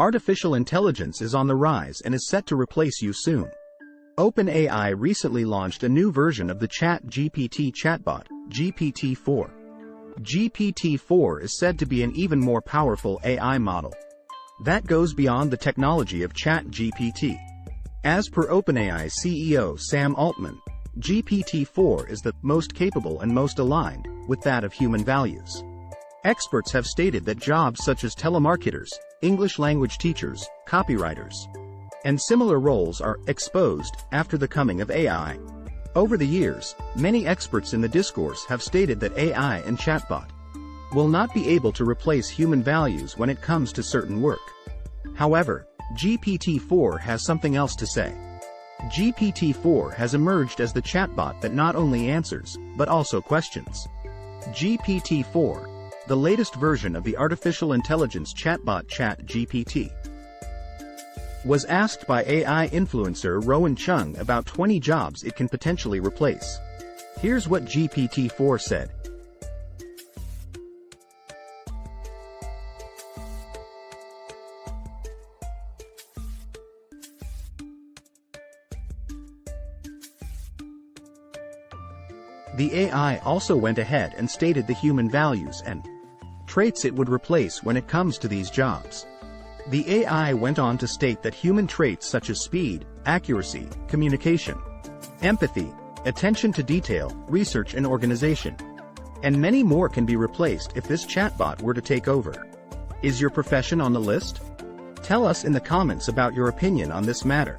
Artificial intelligence is on the rise and is set to replace you soon. OpenAI recently launched a new version of the ChatGPT chatbot, GPT-4. GPT-4 is said to be an even more powerful AI model that goes beyond the technology of ChatGPT. As per OpenAI CEO Sam Altman, GPT-4 is the most capable and most aligned with that of human values. Experts have stated that jobs such as telemarketers, English language teachers, copywriters, and similar roles are exposed after the coming of AI. Over the years, many experts in the discourse have stated that AI and chatbot will not be able to replace human values when it comes to certain work. However, GPT-4 has something else to say. GPT-4 has emerged as the chatbot that not only answers, but also questions. GPT-4, the latest version of the artificial intelligence chatbot ChatGPT, was asked by AI influencer Rowan Chung about 20 jobs it can potentially replace. Here's what GPT-4 said. The AI also went ahead and stated the human values and traits it would replace when it comes to these jobs. The AI went on to state that human traits such as speed, accuracy, communication, empathy, attention to detail, research and organization, and many more can be replaced if this chatbot were to take over. Is your profession on the list? Tell us in the comments about your opinion on this matter.